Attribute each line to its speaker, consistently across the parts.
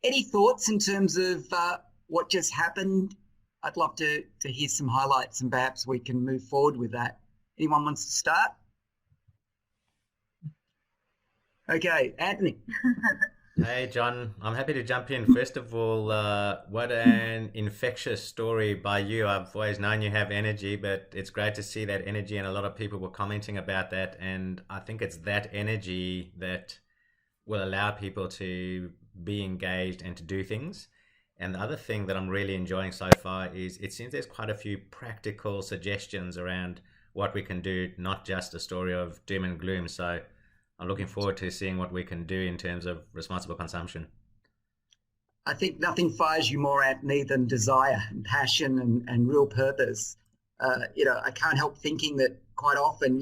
Speaker 1: Any thoughts in terms of what just happened? I'd love to hear some highlights and perhaps we can move forward with that. Anyone wants to start? Okay, Anthony.
Speaker 2: Hey, John, I'm happy to jump in. First of all, what an infectious story by you. I've always known you have energy, but it's great to see that energy, and a lot of people were commenting about that. And I think it's that energy that will allow people to be engaged and to do things. And the other thing that I'm really enjoying so far is it seems there's quite a few practical suggestions around what we can do, not just a story of doom and gloom. So I'm looking forward to seeing what we can do in terms of responsible consumption.
Speaker 1: I think nothing fires you more, Anthony, than desire and passion and real purpose. I can't help thinking that quite often,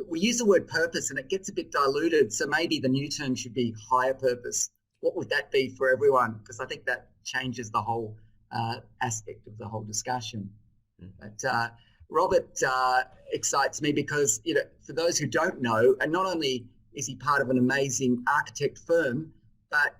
Speaker 1: we use the word purpose and it gets a bit diluted. So maybe the new term should be higher purpose. What would that be for everyone? Because I think that changes the whole aspect of the whole discussion. But Robert excites me because, for those who don't know, and not only is he part of an amazing architect firm, but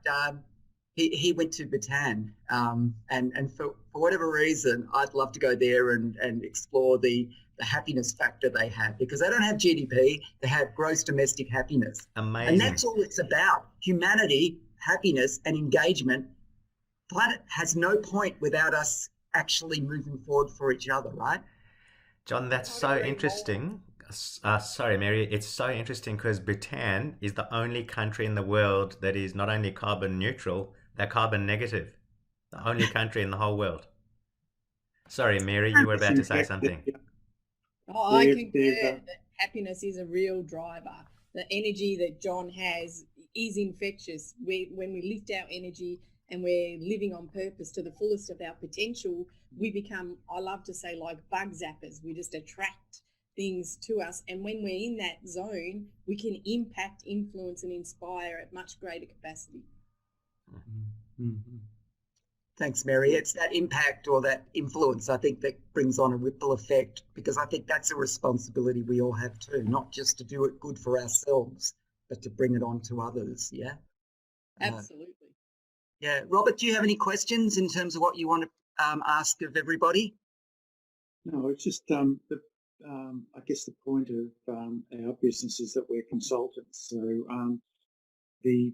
Speaker 1: he went to Bhutan, and for whatever reason, I'd love to go there and explore the happiness factor they have, because they don't have GDP, they have gross domestic happiness. And
Speaker 2: Amazing.
Speaker 1: that's all it's about. Humanity, happiness and engagement. Planet has no point without us actually moving forward for each other, right?
Speaker 2: John, that's
Speaker 3: Can't
Speaker 2: so
Speaker 3: agree more.
Speaker 2: interesting. Sorry, Mary. It's so interesting because Bhutan is the only country in the world that is not only carbon neutral, they're carbon negative. The only country in the whole world. Sorry, Mary, you were
Speaker 4: It's
Speaker 2: about to say
Speaker 4: infected.
Speaker 2: something.
Speaker 3: Oh, I concur that happiness is a real driver. The energy that John has is infectious. When we lift our energy and we're living on purpose to the fullest of our potential, we become, I love to say, like bug zappers. We just attract things to us. And when we're in that zone, we can impact, influence, and inspire at much greater capacity.
Speaker 1: Mm-hmm. Thanks, Mary. It's that impact or that influence, I think, that brings on a ripple effect, because I think that's a responsibility we all have too, not just to do it good for ourselves, but to bring it on to others. Yeah.
Speaker 3: Absolutely.
Speaker 1: Yeah. Robert, do you have any questions in terms of what you want to ask of everybody?
Speaker 4: No, it's just I guess the point of our business is that we're consultants. So the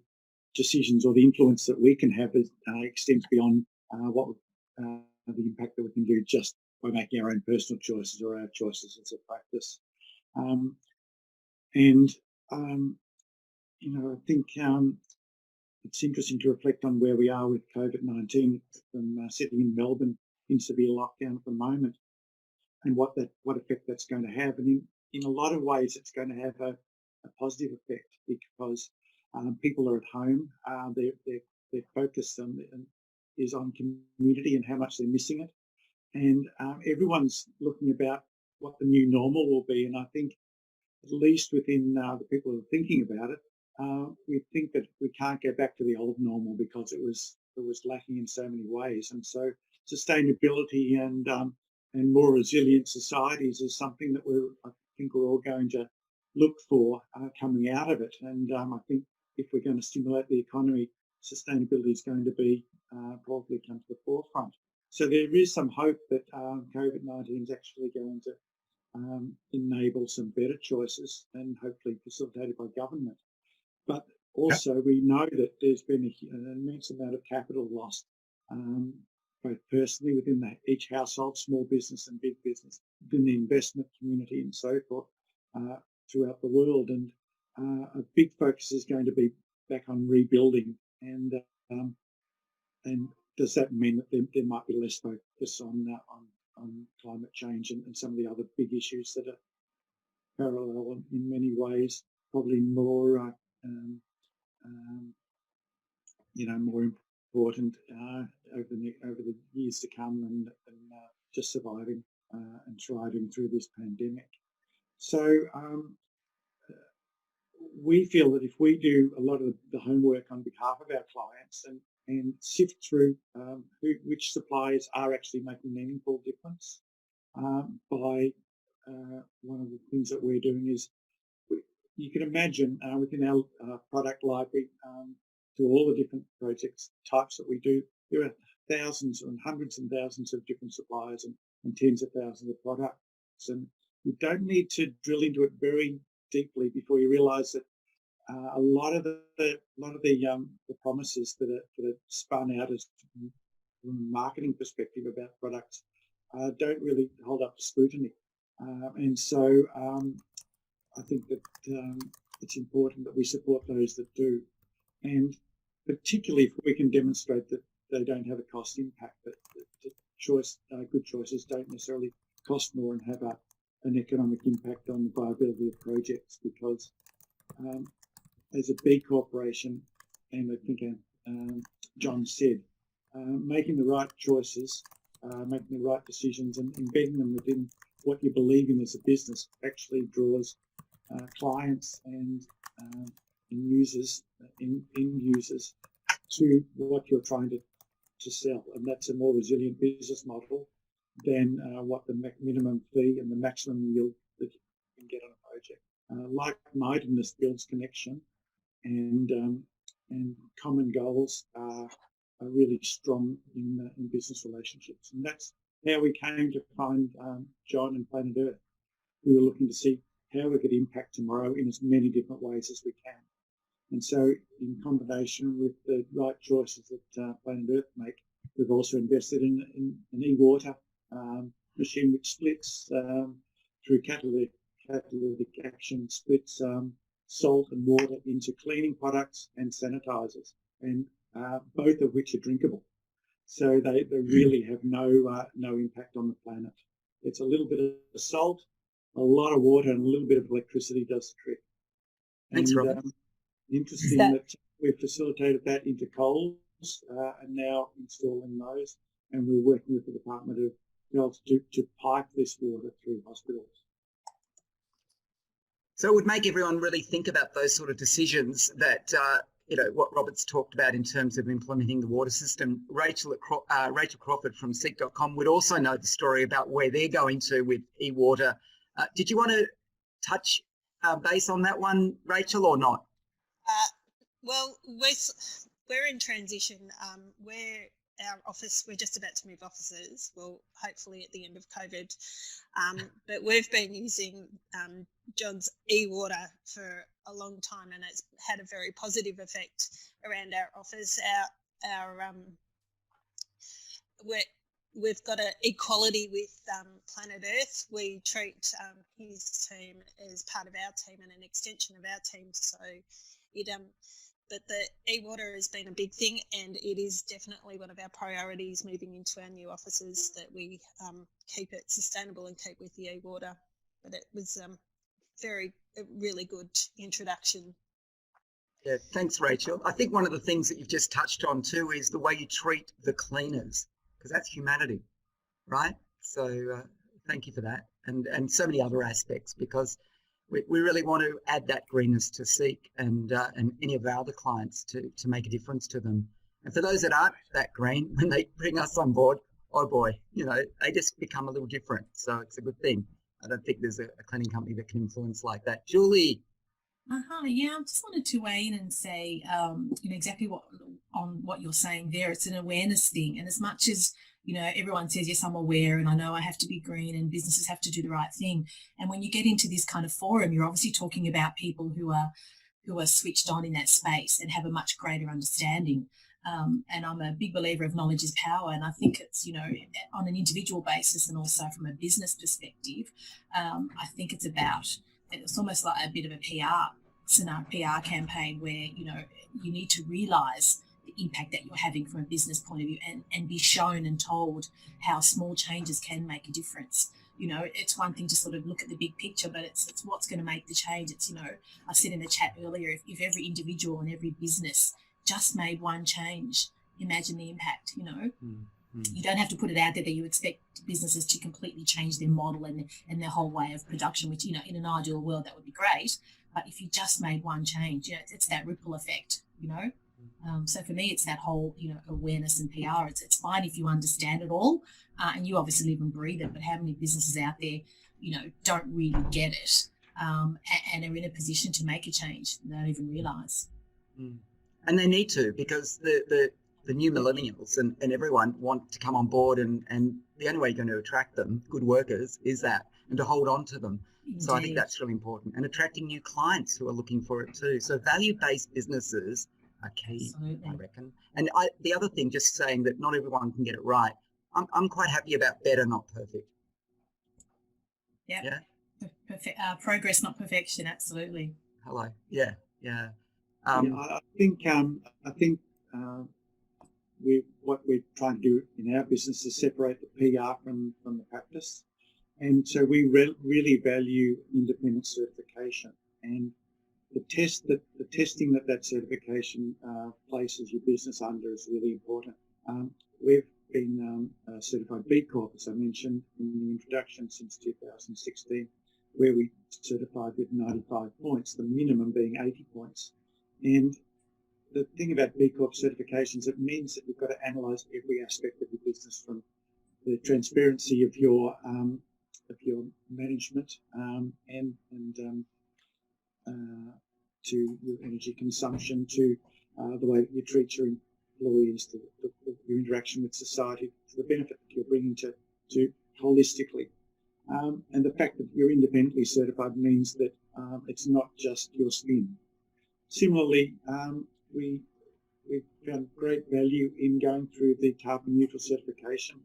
Speaker 4: decisions or the influence that we can have extends beyond what the impact that we can do just by making our own personal choices or our choices as a practice. And I think it's interesting to reflect on where we are with COVID-19. From sitting in Melbourne in severe lockdown at the moment, and what effect that's going to have. And in a lot of ways, it's going to have a positive effect, because people are at home. Their focus is on community and how much they're missing it. And everyone's looking about what the new normal will be. And I think, at least within the people who are thinking about it, we think that we can't go back to the old normal because it was lacking in so many ways. And so sustainability and more resilient societies is something that I think we're all going to look for coming out of it. And I think if we're going to stimulate the economy, sustainability is going to be probably come to the forefront. So there is some hope that COVID-19 is actually going to enable some better choices, and hopefully facilitated by government. But also we know that there's been an immense amount of capital lost, both personally within each household, small business and big business, within the investment community and so forth, throughout the world. And a big focus is going to be back on rebuilding. And does that mean that there might be less focus on climate change and some of the other big issues that are parallel in many ways, probably more more important over the years to come than just surviving and thriving through this pandemic. So we feel that if we do a lot of the homework on behalf of our clients and sift through which suppliers are actually making meaningful difference, by one of the things that we're doing is, you can imagine within our product library, to all the different projects types that we do. There are thousands and hundreds and thousands of different suppliers and tens of thousands of products. And you don't need to drill into it very deeply before you realise that a lot of the promises that are spun out as from a marketing perspective about products don't really hold up to scrutiny. And so I think that it's important that we support those that do, and particularly if we can demonstrate that they don't have a cost impact, that good choices don't necessarily cost more and have an economic impact on the viability of projects, because as a B corporation, and I think John said, making the right choices, making the right decisions and embedding them within what you believe in as a business actually draws clients and users, end users, to what you're trying to sell. And that's a more resilient business model than what the minimum fee and the maximum yield that you can get on a project. Like-mindedness builds connection, and common goals are really strong in business relationships. And that's how we came to find John and Planet Earth. We were looking to see how we could impact tomorrow in as many different ways as we can. And so in combination with the right choices that Planet Earth make, we've also invested in an e-water machine which splits through catalytic action, splits salt and water into cleaning products and sanitizers, and both of which are drinkable. So they really have no impact on the planet. It's a little bit of salt, a lot of water, and a little bit of electricity does the trick.
Speaker 1: Thanks, Robert.
Speaker 4: Interesting that we've facilitated that into Coles and now installing those, and we're working with the Department of Health to pipe this water through hospitals.
Speaker 1: So it would make everyone really think about those sort of decisions that, what Robert's talked about in terms of implementing the water system. Rachel Crawford from Seek.com would also know the story about where they're going to with e-water. Did you want to touch base on that one, Rachel, or not?
Speaker 5: Well, we're in transition. We're just about to move offices, well, hopefully at the end of COVID. But we've been using John's e-water for a long time, and it's had a very positive effect around our office. We've got an equality with Planet Earth. We treat his team as part of our team and an extension of our team. So but the e-water has been a big thing, and it is definitely one of our priorities moving into our new offices, that we keep it sustainable and keep with the e-water. But it was a really good introduction.
Speaker 1: Yeah, thanks, Rachel. I think one of the things that you've just touched on too is the way you treat the cleaners, because that's humanity, right? So thank you for that, and so many other aspects, because we really want to add that greenness to Seek and any of our other clients to make a difference to them. And for those that aren't that green, when they bring us on board, oh boy, they just become a little different. So it's a good thing. I don't think there's a cleaning company that can influence like that. Julie.
Speaker 6: Yeah, I just wanted to weigh in and say, exactly what you're saying there. It's an awareness thing, and as much as everyone says, yes, I'm aware, and I know I have to be green, and businesses have to do the right thing. And when you get into this kind of forum, you're obviously talking about people who are switched on in that space and have a much greater understanding. And I'm a big believer of knowledge is power, and I think it's on an individual basis and also from a business perspective. I think it's almost like a bit of a PR campaign where you need to realise the impact that you're having from a business point of view, and be shown and told how small changes can make a difference. It's one thing to sort of look at the big picture, but it's what's going to make the change. It's, I said in the chat earlier, if every individual and every business just made one change, imagine the impact. You don't have to put it out there that you expect businesses to completely change their model and their whole way of production, which, in an ideal world, that would be great. But if you just made one change, it's that ripple effect, So for me, it's that whole, awareness and PR. It's fine if you understand it all, and you obviously live and breathe it, but how many businesses out there, don't really get it, and are in a position to make a change and don't even realise.
Speaker 1: And they need to, because the new millennials and everyone want to come on board, and the only way you're going to attract them, good workers, is that, and to hold on to them.
Speaker 6: Indeed.
Speaker 1: So I think that's really important, and attracting new clients who are looking for it too. So value-based businesses are key,
Speaker 6: Absolutely.
Speaker 1: I reckon. And the other thing, just saying that not everyone can get it right. I'm quite happy about better, not perfect.
Speaker 6: Yep.
Speaker 1: Yeah.
Speaker 6: Progress, not perfection. Absolutely.
Speaker 1: Hello. Yeah.
Speaker 4: I think what we're trying to do in our business is separate the PR from the practice, and so we really value independent certification, and the testing that certification places your business under is really important. We've been certified B Corp, as I mentioned in the introduction, since 2016, where we certified with 95 points, the minimum being 80 points. And the thing about B Corp certifications, it means that you've got to analyse every aspect of your business, from the transparency of your management and to your energy consumption, to the way that you treat your employees, to your interaction with society, to the benefit that you're bringing to holistically. And the fact that you're independently certified means that it's not just your spin. Similarly, we found great value in going through the carbon neutral certification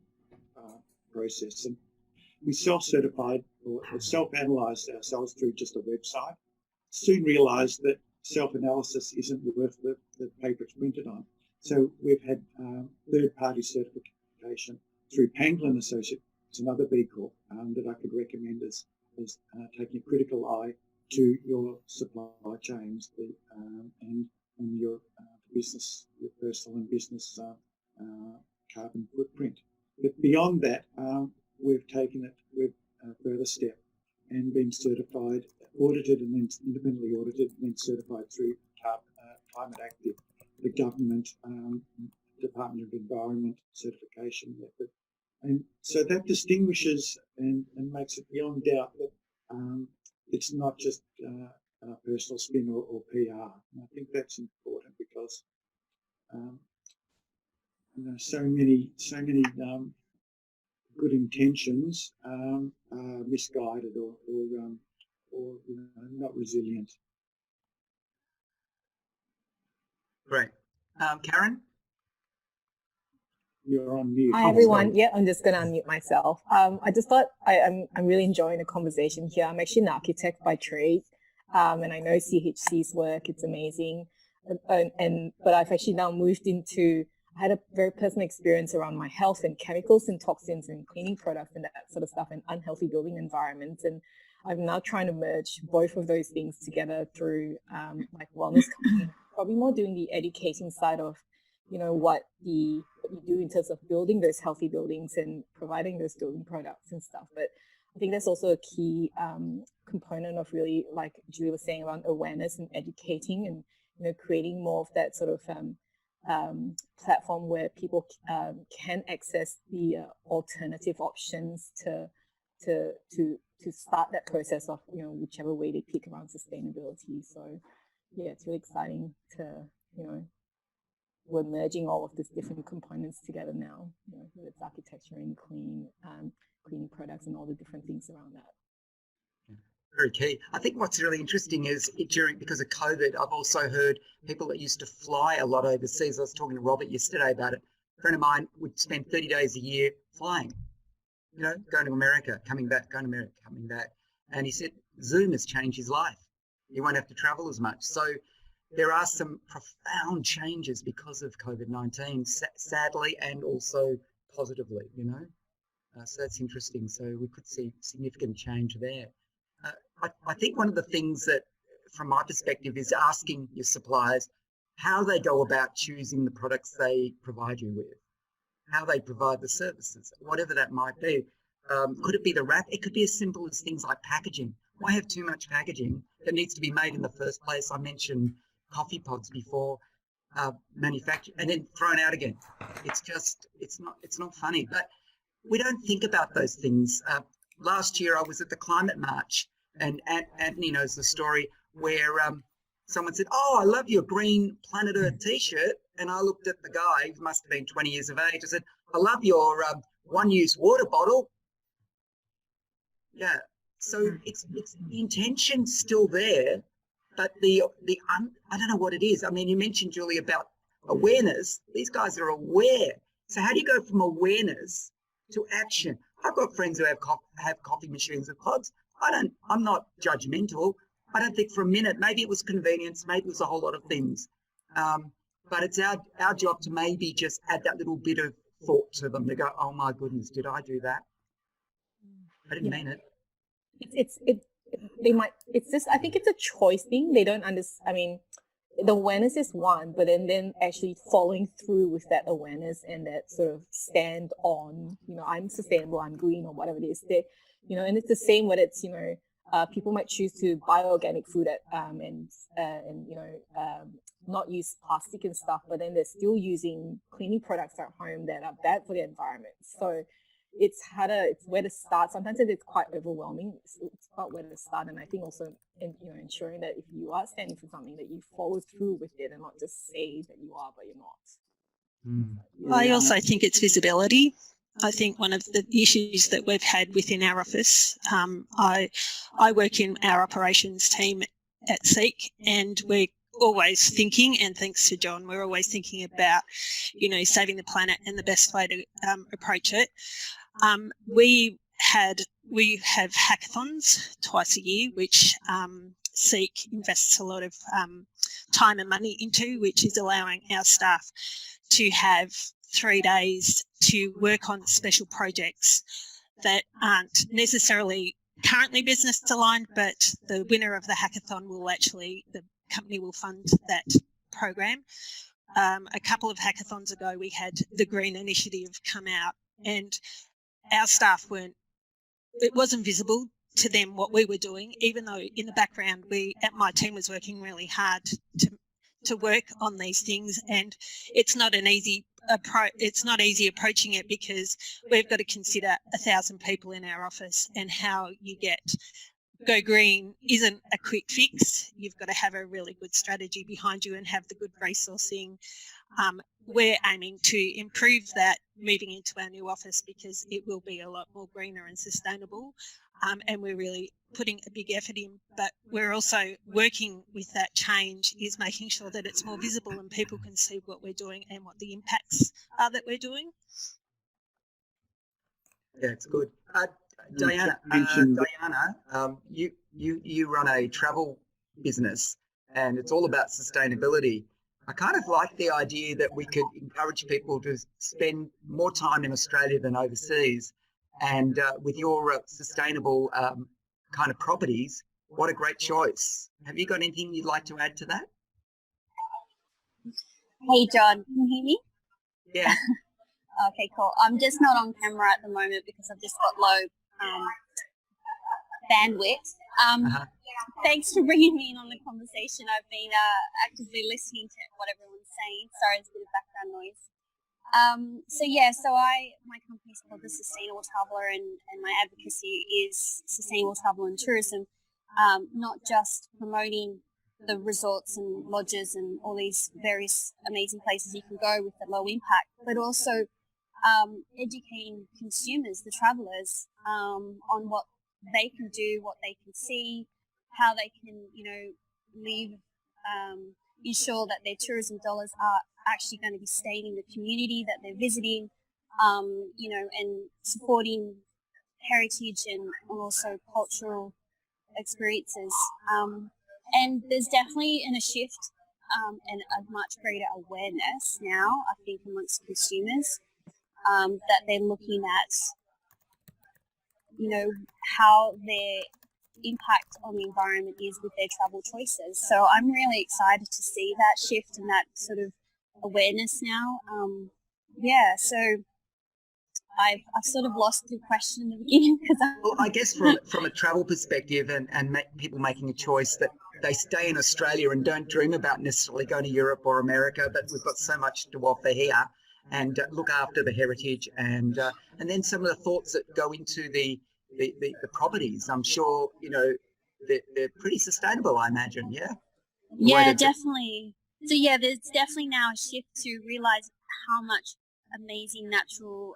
Speaker 4: process. And we self-certified or self-analysed ourselves through just a website. Soon realised that self-analysis isn't worth the paper it's printed on. So we've had third-party certification through Pangolin Associates, another B Corp that I could recommend as taking a critical eye to your supply chains and your business, your personal and business carbon footprint. But beyond that, we've taken it with a further step and been certified, audited, and then independently audited, and then certified through Climate Active, the government Department of Environment certification method. And so that distinguishes and makes it beyond doubt that it's not just a personal spin or PR. And I think that's important because so many good intentions are misguided or not resilient.
Speaker 1: Great. Karen?
Speaker 4: You're on mute.
Speaker 7: Hi everyone. Yeah, I'm just going to unmute myself. I just thought I'm really enjoying the conversation here. I'm actually an architect by trade, and I know CHC's work. It's amazing, but I've actually now moved into. I had a very personal experience around my health and chemicals and toxins and cleaning products and that sort of stuff, and unhealthy building environments. And I'm now trying to merge both of those things together through my wellness company. Probably more doing the educating side of, what you do in terms of building those healthy buildings and providing those building products and stuff. But I think that's also a key component of really, like Julie was saying, around awareness and educating and creating more of that sort of platform where people can access the alternative options to start that process of whichever way they pick around sustainability. So yeah, it's really exciting to we're merging all of these different components together now, whether it's architecture and cleaning products and all the different things around that.
Speaker 1: Very key. I think what's really interesting is because of COVID, I've also heard people that used to fly a lot overseas. I was talking to Robert yesterday about it. A friend of mine would spend 30 days a year flying, going to America, coming back, going to America, coming back. And he said Zoom has changed his life. He won't have to travel as much. So there are some profound changes because of COVID-19, sadly, and also positively, So that's interesting. So we could see significant change there. I think one of the things that, from my perspective, is asking your suppliers how they go about choosing the products they provide you with, how they provide the services, whatever that might be. Could it be the wrap? It could be as simple as things like packaging. Why have too much packaging that needs to be made in the first place? I mentioned coffee pods before, manufactured and then thrown out again. It's not funny, but we don't think about those things. Last year I was at the climate march, and Anthony knows the story, where someone said, "Oh, I love your green Planet Earth T-shirt," and I looked at the guy, who must have been 20 years of age. I said, "I love your one-use water bottle." Yeah. So it's the intention's still there, but I don't know what it is. I mean, you mentioned, Julie, about awareness. These guys are aware. So how do you go from awareness to action? I've got friends who have coffee machines with pods. I'm not judgmental. I don't think for a minute. Maybe it was convenience. Maybe it was a whole lot of things. But it's our job to maybe just add that little bit of thought to them. They go, "Oh my goodness, did I do that? I didn't mean it."
Speaker 7: I think it's a choice thing. They don't understand. I mean, the awareness is one, but then actually following through with that awareness and that sort of stand on, I'm sustainable, I'm green, or whatever it is. And it's the same when it's, people might choose to buy organic food and not use plastic and stuff, but then they're still using cleaning products at home that are bad for the environment. So it's where to start. Sometimes it's quite overwhelming. It's about where to start, and I think also ensuring that if you are standing for something, that you follow through with it and not just say that you are but you're not.
Speaker 5: I also think it's visibility. I think one of the issues that we've had within our office, I work in our operations team at Seek, and we're always thinking, and thanks to John, we're always thinking about, saving the planet and the best way to approach it. We have hackathons twice a year, which Seek invests a lot of time and money into, which is allowing our staff to have 3 days to work on special projects that aren't necessarily currently business aligned, but the winner of the hackathon the company will fund that program. A couple of hackathons ago, we had the Green Initiative come out, and our staff it wasn't visible to them what we were doing, even though in the background my team was working really hard to work on these things. And it's not easy approaching it, because we've got to consider 1,000 people in our office, and how you go green isn't a quick fix. You've got to have a really good strategy behind you and have the good resourcing. We're aiming to improve that moving into our new office, because it will be a lot more greener and sustainable. And we're really putting a big effort in, but we're also working with that change, is making sure that it's more visible and people can see what we're doing and what the impacts are that we're doing.
Speaker 1: Yeah, it's good. Diana, you run a travel business, and it's all about sustainability. I kind of like the idea that we could encourage people to spend more time in Australia than overseas. And with your sustainable kind of properties, what a great choice. Have you got anything you'd like to add to that?
Speaker 8: Hey, John, can you hear me?
Speaker 1: Yeah.
Speaker 8: Okay, cool. I'm just not on camera at the moment because I've just got low bandwidth. Thanks for bringing me in on the conversation. I've been actively listening to what everyone's saying. Sorry, there's a bit of background noise. My company's called The Sustainable Traveller, and my advocacy is sustainable travel and tourism, not just promoting the resorts and lodges and all these various amazing places you can go with the low impact, but also educating consumers, the travellers, on what they can do, what they can see, how they can, live, ensure that their tourism dollars are actually going to be staying in the community that they're visiting, and supporting heritage and also cultural experiences. And there's definitely a shift and a much greater awareness now, I think, amongst consumers, that they're looking at, how their impact on the environment is with their travel choices. So I'm really excited to see that shift and that sort of awareness now. So I've sort of lost the question in the beginning because
Speaker 1: well, I guess from a travel perspective and people making a choice that they stay in Australia and don't dream about necessarily going to Europe or America, but we've got so much to offer here, and look after the heritage and then some of the thoughts that go into the properties. I'm sure they're pretty sustainable, I imagine. Yeah.
Speaker 8: Yeah, definitely. So yeah, there's definitely now a shift to realize how much amazing natural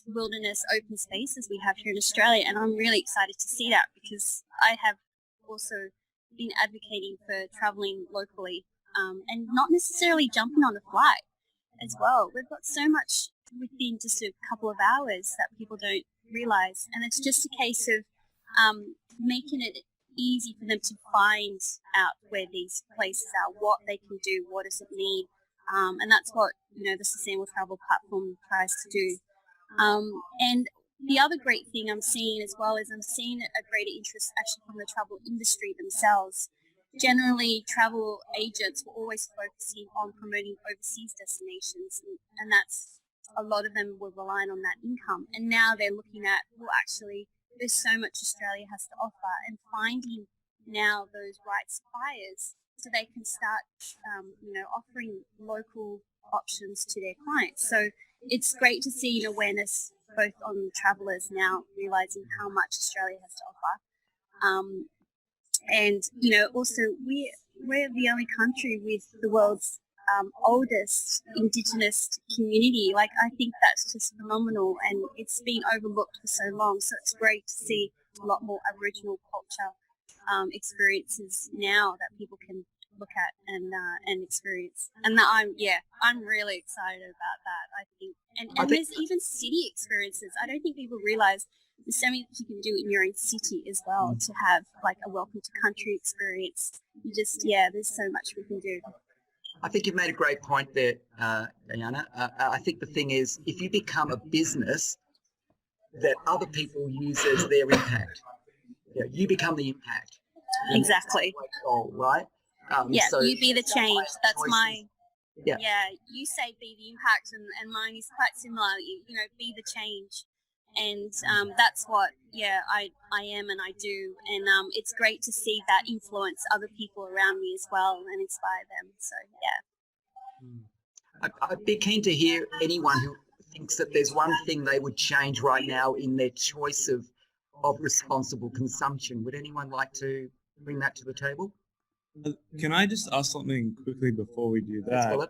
Speaker 8: wilderness open spaces we have here in Australia, and I'm really excited to see that because I have also been advocating for traveling locally and not necessarily jumping on a flight as well. We've got so much within just a couple of hours that people don't realize, and it's just a case of making it easy for them to find out where these places are, what they can do, what does it need, and that's what the Sustainable Travel platform tries to do. And the other great thing I'm seeing as well is I'm seeing a greater interest actually from the travel industry themselves. Generally, travel agents were always focusing on promoting overseas destinations, and that's a lot of them were relying on that income. And now they're looking at, well, actually, there's so much Australia has to offer, and finding now those right suppliers so they can start, offering local options to their clients. So it's great to see an awareness both on travellers now realising how much Australia has to offer. And also we're the only country with the world's oldest Indigenous community. Like, I think that's just phenomenal, and it's been overlooked for so long. So it's great to see a lot more Aboriginal culture experiences now that people can look at and experience. And that I'm really excited about that. I think, and there's even city experiences. I don't think people realise there's so many that you can do in your own city as well to have like a welcome to country experience. There's so much we can do.
Speaker 1: I think you've made a great point there, Diana. I think the thing is, if you become a business that other people use as their impact, you become the impact.
Speaker 8: Exactly.
Speaker 1: Goal, right?
Speaker 8: So you be the change. That's
Speaker 1: choices.
Speaker 8: my. Yeah. You say be the impact, and mine is quite similar. Be the change. And that's what I am and I do, and it's great to see that influence other people around me as well and inspire them. So
Speaker 1: I'd be keen to hear anyone who thinks that there's one thing they would change right now in their choice of responsible consumption. Would anyone like to bring that to the table?
Speaker 9: Can I just ask something quickly before we do that?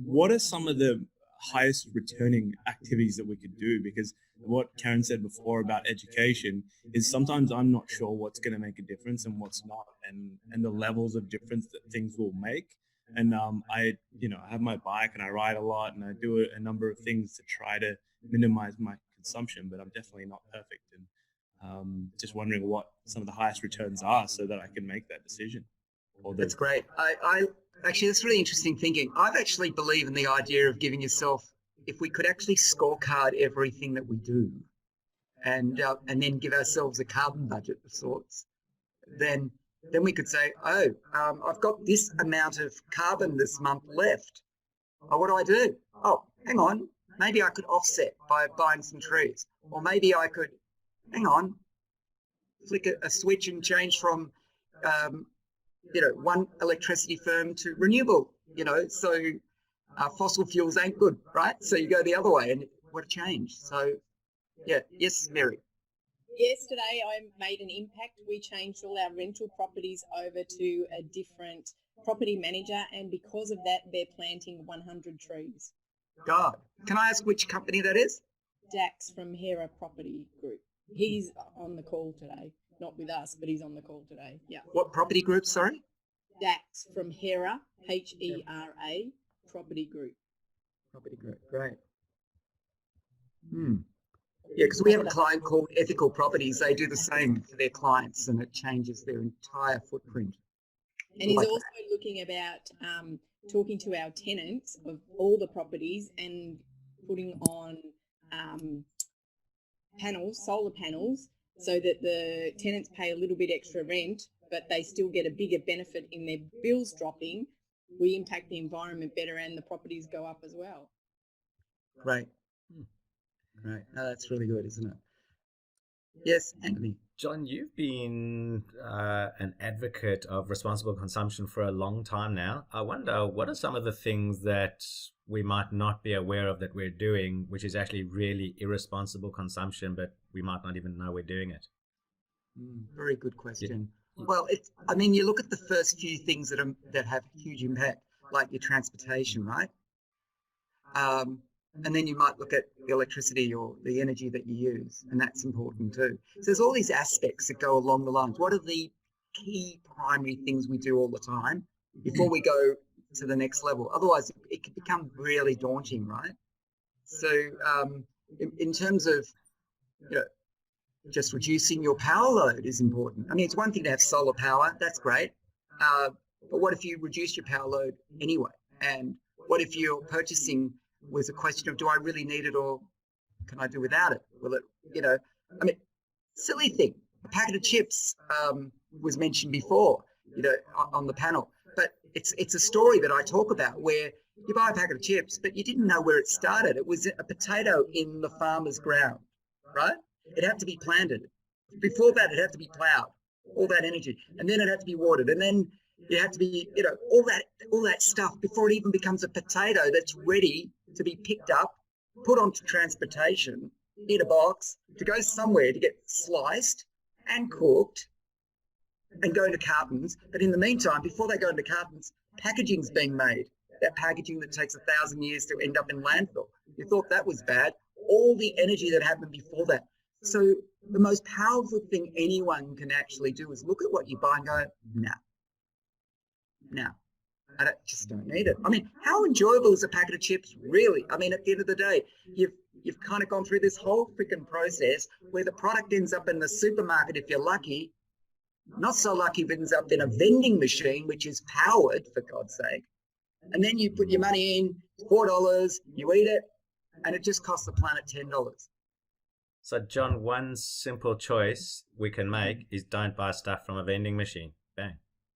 Speaker 9: What are some of the highest returning activities that we could do? Because what Karen said before about education is sometimes I'm not sure what's going to make a difference and what's not, and the levels of difference that things will make. And I have my bike and I ride a lot and I do a number of things to try to minimize my consumption, but I'm definitely not perfect. And just wondering what some of the highest returns are so that I can make that decision.
Speaker 1: That's great. I actually, that's really interesting thinking. I've actually believe in the idea of giving yourself, if we could actually scorecard everything that we do and then give ourselves a carbon budget of sorts, then we could say, I've got this amount of carbon this month left. Oh, what do I do? Oh, hang on. Maybe I could offset by buying some trees. Or maybe I could, flick a switch and change from one electricity firm to renewable, so fossil fuels ain't good, right? So you go the other way, and what a change. So, yes, Mary.
Speaker 3: Yesterday, I made an impact. We changed all our rental properties over to a different property manager, and because of that, they're planting 100 trees.
Speaker 1: God. Can I ask which company that is?
Speaker 3: Dax from Hera Property Group. He's on the call today. Not with us, but he's on the call today. Yeah.
Speaker 1: What property group, sorry?
Speaker 3: Dax from Hera, Hera Property Group.
Speaker 1: Property Group, great. Yeah, because we have a client called Ethical Properties. They do the same for their clients, and it changes their entire footprint.
Speaker 3: And he's also looking about talking to our tenants of all the properties and putting on solar panels, so that the tenants pay a little bit extra rent, but they still get a bigger benefit in their bills dropping. We impact the environment better and the properties go up as well.
Speaker 1: Great. Great. No, that's really good, isn't it? Yes, Anthony.
Speaker 2: John, you've been an advocate of responsible consumption for a long time now. I wonder, what are some of the things that we might not be aware of that we're doing, which is actually really irresponsible consumption, but we might not even know we're doing it?
Speaker 1: Very good question. Well, I mean, you look at the first few things that have huge impact, like your transportation, right? And then you might look at the electricity or the energy that you use, and that's important too. So there's all these aspects that go along the lines. What are the key primary things we do all the time before we go to the next level? Otherwise, it can become really daunting, right? So in terms of, just reducing your power load is important. I mean, it's one thing to have solar power. That's great. But what if you reduce your power load anyway? And what if you're purchasing was a question of, do I really need it or can I do without it? Will it, I mean, silly thing. A packet of chips was mentioned before, on the panel. But it's a story that I talk about where you buy a packet of chips, but you didn't know where it started. It was a potato in the farmer's ground, right? It had to be planted. Before that, it had to be plowed, all that energy. And then it had to be watered. And then you have to be, all that stuff before it even becomes a potato that's ready to be picked up, put onto transportation in a box, to go somewhere to get sliced and cooked and go into cartons. But in the meantime, before they go into cartons, packaging's being made. That packaging that takes 1,000 years to end up in landfill. You thought that was bad. All the energy that happened before that. So the most powerful thing anyone can actually do is look at what you buy and go, no, I just don't need it. I mean, how enjoyable is a packet of chips, really? I mean, at the end of the day, you've kind of gone through this whole freaking process where the product ends up in the supermarket if you're lucky. Not so lucky if it ends up in a vending machine, which is powered, for God's sake. And then you put your money in, $4, you eat it, and it just costs the planet $10.
Speaker 2: So, John, one simple choice we can make is don't buy stuff from a vending machine. Bang.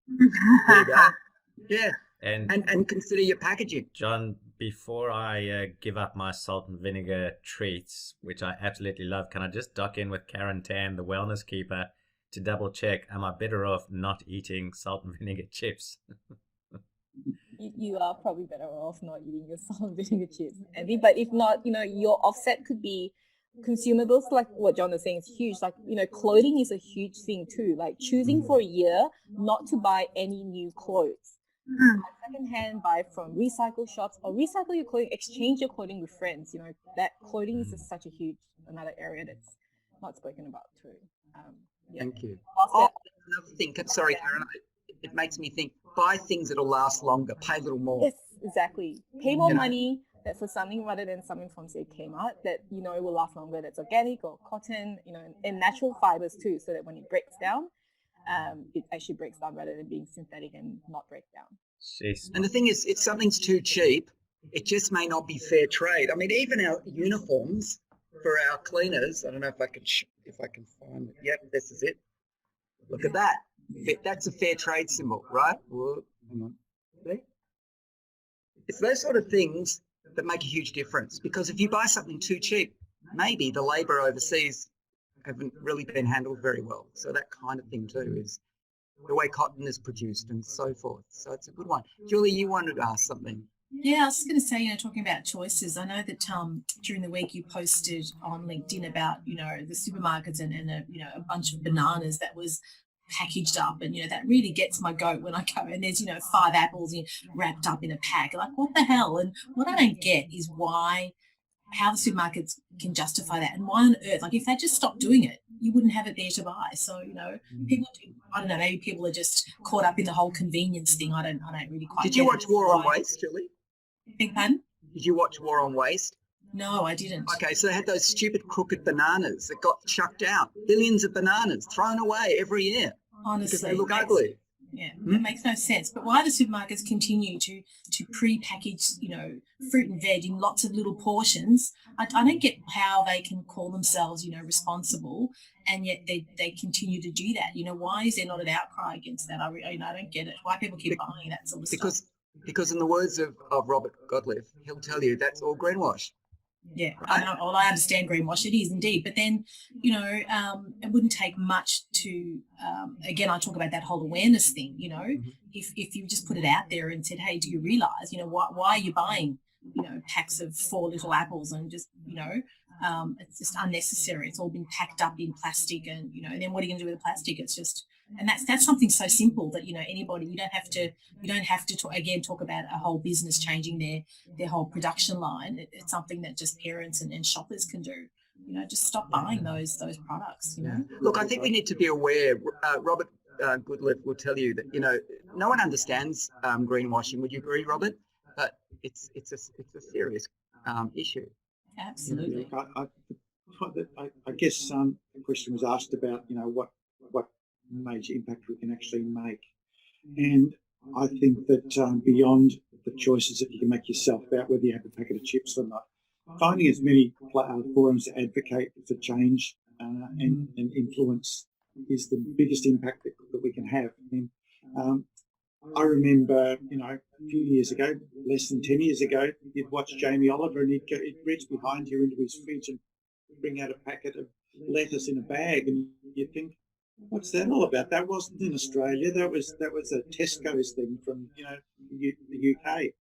Speaker 1: There you go. Yeah.
Speaker 2: And
Speaker 1: consider your packaging.
Speaker 2: John, before I give up my salt and vinegar treats, which I absolutely love, can I just dock in with Karen Tan, the wellness keeper, to double check, am I better off not eating salt and vinegar chips?
Speaker 7: You are probably better off not eating your salt and vinegar chips, Andy. But if not, your offset could be consumables, like what John was saying is huge. Like, clothing is a huge thing too. Like choosing for a year not to buy any new clothes. Secondhand, buy from recycle shops or recycle your clothing, exchange your clothing with friends. That clothing is just such a huge another area that's not spoken about too.
Speaker 1: Thank you. Another thing, sorry, Karen, it makes me think, buy things that'll last longer, pay a little more.
Speaker 7: Yes, exactly. Pay more money for something rather than something from, say, Kmart that, will last longer, that's organic or cotton, and natural fibers too, so that when it breaks down, it actually breaks down rather than being synthetic and not break down.
Speaker 2: Jeez.
Speaker 1: And the thing is, if something's too cheap, it just may not be fair trade. I mean, even our uniforms for our cleaners, I don't know if I can find it. Yep, this is it. Look at that. That's a fair trade symbol, right? Whoa, hang on. See? It's those sort of things that make a huge difference, because if you buy something too cheap, maybe the labour overseas haven't really been handled very well. So that kind of thing too is the way cotton is produced and so forth. So it's a good one. Julie, you wanted to ask something.
Speaker 6: Yeah, I was just going to say, talking about choices, I know that during the week you posted on LinkedIn about, the supermarkets and a bunch of bananas that was packaged up, and that really gets my goat when I go and there's 5 apples wrapped up in a pack. Like, what the hell? And what I don't get is how the supermarkets can justify that, and why on earth, like, if they just stopped doing it, you wouldn't have it there to buy. So people, I don't know, maybe people are just caught up in the whole convenience thing. I don't really quite.
Speaker 1: Did you watch War on Waste, Julie?
Speaker 6: Big pardon?
Speaker 1: Did you watch War on Waste?
Speaker 6: No, I didn't.
Speaker 1: Okay, so they had those stupid crooked bananas that got chucked out. Billions of bananas thrown away every year.
Speaker 6: Honestly,
Speaker 1: because they look ugly.
Speaker 6: Yeah, it makes no sense. But why the supermarkets continue to pre-package, fruit and veg in lots of little portions, I don't get how they can call themselves, responsible, and yet they continue to do that. Why is there not an outcry against that? I don't get it. Why people keep buying that sort of stuff.
Speaker 1: Because in the words of Robert Godliff, he'll tell you that's all greenwash.
Speaker 6: Yeah, right? I understand greenwash, it is indeed. But then, it wouldn't take much to, again, I talk about that whole awareness thing, if you just put it out there and said, hey, do you realise, why are you buying, packs of 4 little apples and just, it's just unnecessary. It's all been packed up in plastic and, and then what are you going to do with the plastic? It's just And that's something so simple that, anybody, you don't have to talk about a whole business changing their whole production line. It's something that just parents and shoppers can do. Just stop buying those products.
Speaker 1: Look, I think we need to be aware. Robert Goodliffe will tell you that no one understands greenwashing. Would you agree, Robert? But it's a serious issue.
Speaker 6: Absolutely.
Speaker 4: I guess the question was asked about what major impact we can actually make, and I think that beyond the choices that you can make yourself about whether you have a packet of chips or not, finding as many forums to advocate for change and influence is the biggest impact that we can have. And I remember, a few years ago, less than 10 years ago, you'd watch Jamie Oliver and he'd reach behind you into his fridge and bring out a packet of lettuce in a bag, and you'd think, what's that all about? That wasn't in Australia. That was a Tesco's thing from the UK.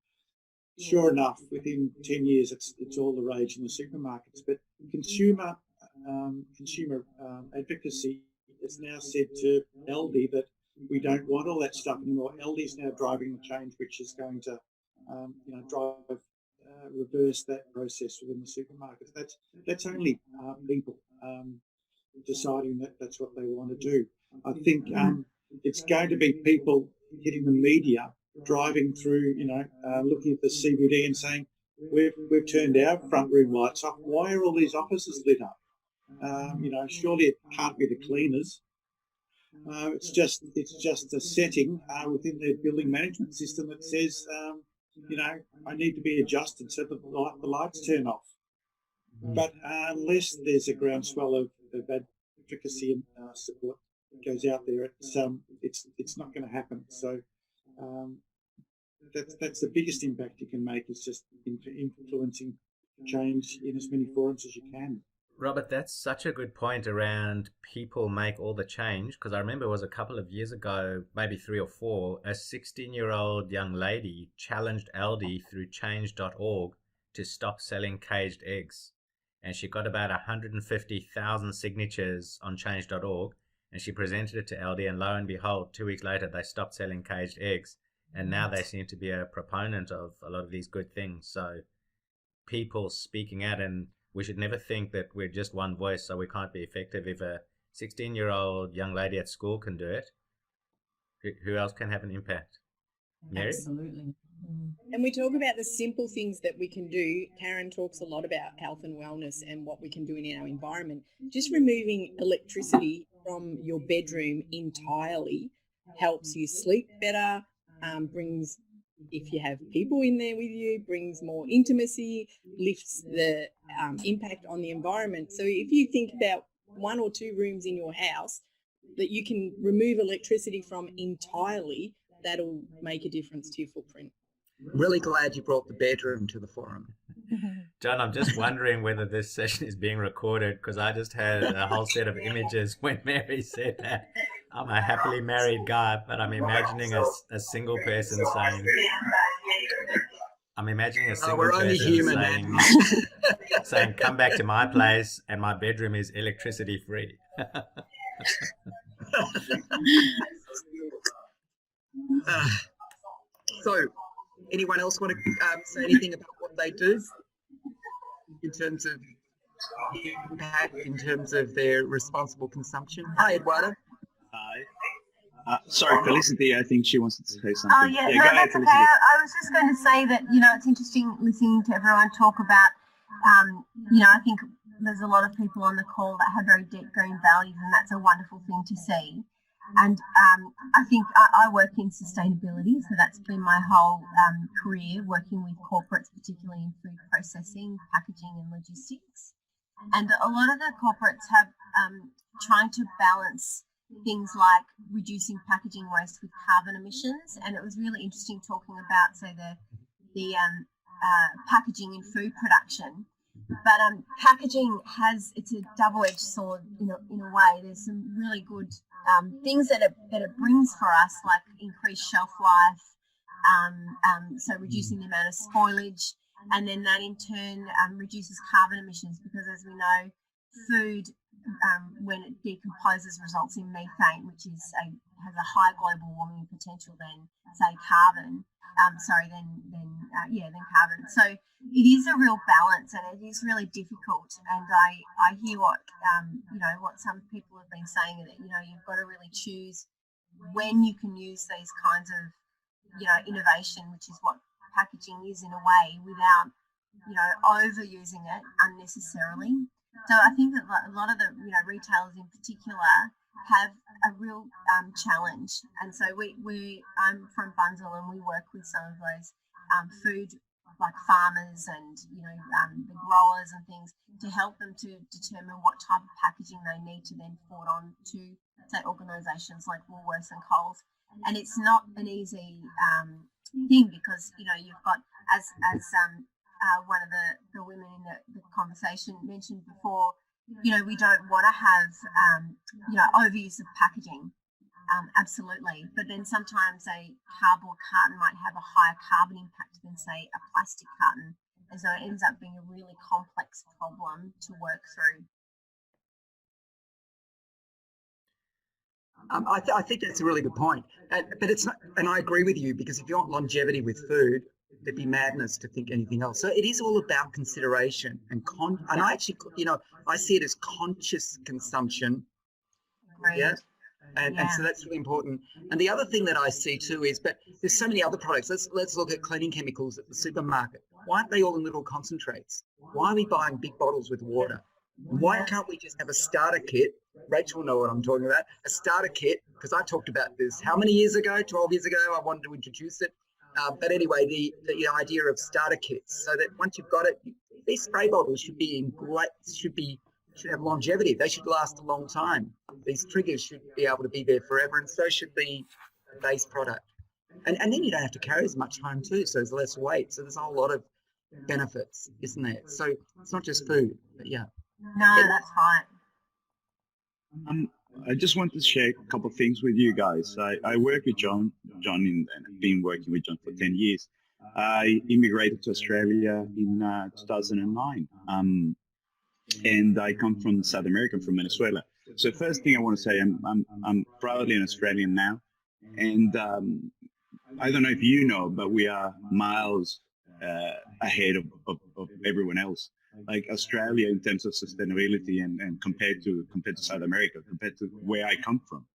Speaker 4: Sure enough, within 10 years, it's all the rage in the supermarkets. But consumer advocacy has now said to Aldi that we don't want all that stuff anymore. Aldi's now driving the change, which is going to reverse that process within the supermarkets. That's only people deciding that that's what they want to do. I think it's going to be people hitting the media, driving through, looking at the CBD and saying, we've turned our front room lights off. Why are all these offices lit up? Surely it can't be the cleaners. It's just a setting within their building management system that says, I need to be adjusted so that the lights turn off. But unless there's a groundswell of advocacy and support that goes out there, it's not going to happen. So that's the biggest impact you can make, is just influencing change in as many forums as you can.
Speaker 2: Robert, that's such a good point around people make all the change, because I remember it was a couple of years ago, maybe 3 or 4, a 16-year-old young lady challenged Aldi through change.org to stop selling caged eggs. And she got about 150,000 signatures on change.org, and she presented it to Aldi, and lo and behold, 2 weeks later, they stopped selling caged eggs. And now they seem to be a proponent of a lot of these good things. So people speaking out, and we should never think that we're just one voice, so we can't be effective. If a 16-year-old young lady at school can do it, who else can have an impact? Mary?
Speaker 3: Absolutely. And we talk about the simple things that we can do. Karen talks a lot about health and wellness and what we can do in our environment. Just removing electricity from your bedroom entirely helps you sleep better, brings, if you have people in there with you, brings more intimacy, lifts the impact on the environment. So if you think about 1 or 2 rooms in your house that you can remove electricity from entirely, that'll make a difference to your footprint.
Speaker 1: Really glad you brought the bedroom to the forum.
Speaker 2: John, I'm just wondering whether this session is being recorded, because I just had a whole set of images when Mary said that. I'm a happily married guy, but I'm imagining a single person saying, saying, come back to my place and my bedroom is electricity free.
Speaker 1: So, anyone else want to say anything about what they do in terms of impact, in terms of their responsible consumption? Hi, Eduardo.
Speaker 10: Hi. Sorry, Felicity, I think she wants to say something.
Speaker 11: Oh, yeah, no, that's okay. I was just going to say that, it's interesting listening to everyone talk about, I think there's a lot of people on the call that have very deep green values, and that's a wonderful thing to see. And I think I work in sustainability, so that's been my whole career, working with corporates, particularly in food processing, packaging and logistics. And a lot of the corporates have trying to balance things like reducing packaging waste with carbon emissions. And it was really interesting talking about, say, the packaging in food production. But packaging it's a double-edged sword in a way. There's some really good things that it brings for us, like increased shelf life, so reducing the amount of spoilage, and then that in turn reduces carbon emissions, because as we know, food when it decomposes, results in methane, which has a high global warming potential than, say, carbon. Than carbon. So it is a real balance, and it is really difficult. And I hear what what some people have been saying, that you've got to really choose when you can use these kinds of innovation, which is what packaging is in a way, without overusing it unnecessarily. So I think that a lot of the retailers in particular have a real challenge, and so I'm from Bunzl, and we work with some of those food like farmers and the growers and things to help them to determine what type of packaging they need to then forward on to, say, organisations like Woolworths and Coles. And it's not an easy thing, because you've got, as one of the women in the conversation mentioned before, we don't want to have overuse of packaging, absolutely, but then sometimes a cardboard carton might have a higher carbon impact than, say, a plastic carton, and so it ends up being a really complex problem to work through.
Speaker 1: I think that's a really good point, but it's not, and I agree with you, because if you want longevity with food, it'd be madness to think anything else. So it is all about consideration and I actually, I see it as conscious consumption.
Speaker 11: Right.
Speaker 1: Yeah. And so that's really important. And the other thing that I see too is, but there's so many other products. Let's look at cleaning chemicals at the supermarket. Why aren't they all in little concentrates? Why are we buying big bottles with water? Why can't we just have a starter kit? Rachel will know what I'm talking about. A starter kit, because I talked about this how many years ago? 12 years ago, I wanted to introduce it. But anyway, the idea of starter kits, so that once you've got it, these spray bottles should have longevity. They should last a long time. These triggers should be able to be there forever, and so should the base product. And then you don't have to carry as much home too, so there's less weight. So there's a whole lot of benefits, isn't there? So it's not just food, but yeah.
Speaker 11: No, that's fine.
Speaker 10: I just want to share a couple of things with you guys. I work with John, and I've been working with John for 10 years. I immigrated to Australia in 2009, and I come from South America, from Venezuela. So first thing I want to say, I'm proudly an Australian now, and I don't know if you know, but we are miles ahead of everyone else. Like Australia, in terms of sustainability, and compared to South America, compared to where I come from,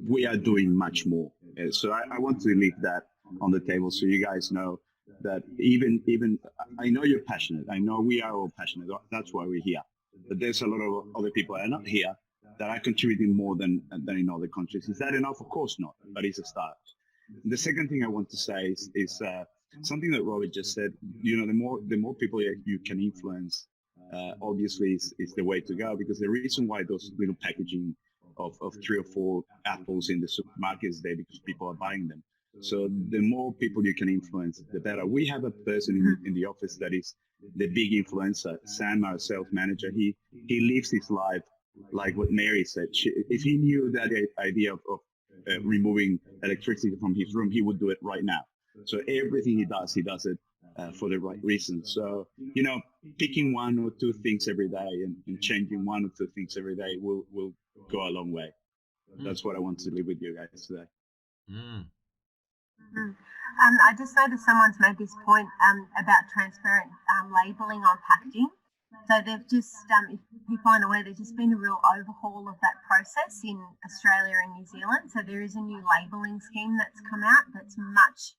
Speaker 10: we are doing much more. So I want to leave that on the table, so you guys know that even I know you're passionate. I know we are all passionate. That's why we're here. But there's a lot of other people that are not here that are contributing more than in other countries. Is that enough? Of course not, but it's a start. The second thing I want to say is something that Robert just said. The more people you can influence, obviously is the way to go, because the reason why those little packaging of 3 or 4 apples in the supermarket is there because people are buying them. So the more people you can influence, the better. We have a person in the office that is the big influencer, Sam, our sales manager. He lives his life like what Mary said. If he knew that idea of removing electricity from his room, he would do it right now. So everything he does it for the right reason. So, picking 1 or 2 things every day and changing 1 or 2 things every day will go a long way. That's what I want to leave with you guys today.
Speaker 11: I just noticed someone's made this point about transparent labelling on packaging. So they've just, if people aren't aware, there's just been a real overhaul of that process in Australia and New Zealand. So there is a new labelling scheme that's come out that's much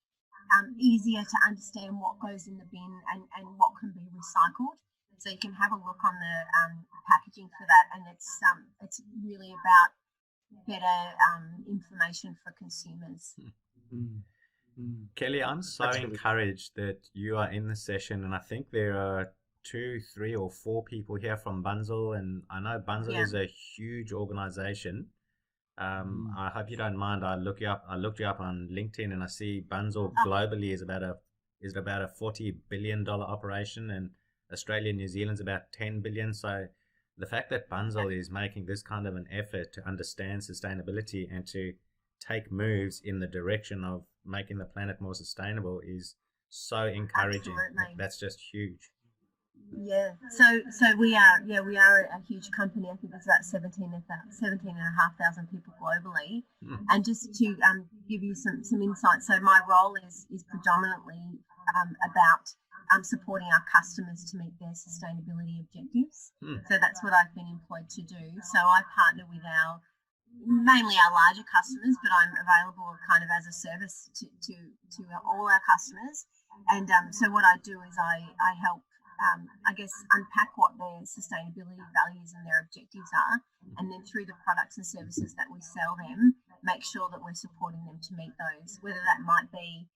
Speaker 11: easier to understand what goes in the bin and what can be recycled. So you can have a look on the packaging for that, and it's really about better information for consumers.
Speaker 2: Kelly, I'm so encouraged that you are in the session, and I think there are 2, 3 or 4 people here from Bunzl, and I know Bunzl is a huge organization. I hope you don't mind. I looked you up on LinkedIn, and I see Bunzl globally is about a $40 billion operation, and Australia and New Zealand's about 10 billion. So the fact that Bunzl is making this kind of an effort to understand sustainability and to take moves in the direction of making the planet more sustainable is so encouraging.
Speaker 11: Absolutely.
Speaker 2: That's just huge.
Speaker 11: Yeah, so we are a huge company. I think there's about 17,500 people globally. And just to give you some insight, so my role is predominantly about supporting our customers to meet their sustainability objectives. So that's what I've been employed to do. So I partner with mainly our larger customers, but I'm available kind of as a service to all our customers. And so what I do is I help I guess unpack what their sustainability values and their objectives are, and then through the products and services that we sell them, make sure that we're supporting them to meet those, whether that might be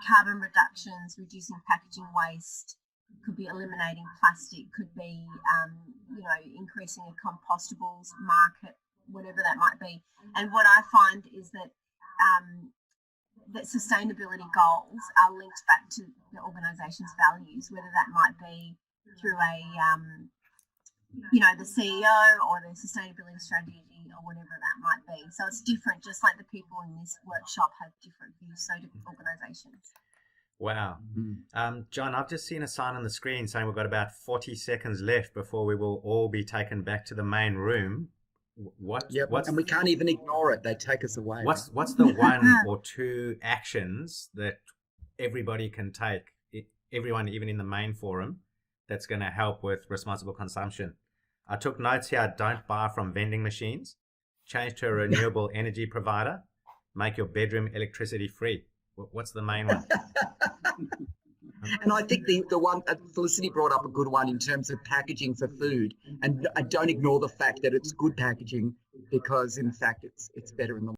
Speaker 11: carbon reductions, reducing packaging waste, could be eliminating plastic, could be increasing a compostables market, whatever that might be. And what I find is that that sustainability goals are linked back to the organisation's values, whether that might be through the CEO or the sustainability strategy or whatever that might be. So it's different, just like the people in this workshop have different views, so do organisations.
Speaker 2: Wow. John, I've just seen a sign on the screen saying we've got about 40 seconds left before we will all be taken back to the main room.
Speaker 1: And we can't even ignore it. They take us away.
Speaker 2: What's the one or two actions that everybody can take, everyone even in the main forum, that's going to help with responsible consumption? I took notes here. Don't buy from vending machines. Change to a renewable energy provider. Make your bedroom electricity free. What's the main one?
Speaker 1: And I think the one Felicity brought up a good one in terms of packaging for food, and I don't ignore the fact that it's good packaging, because in fact it's better in the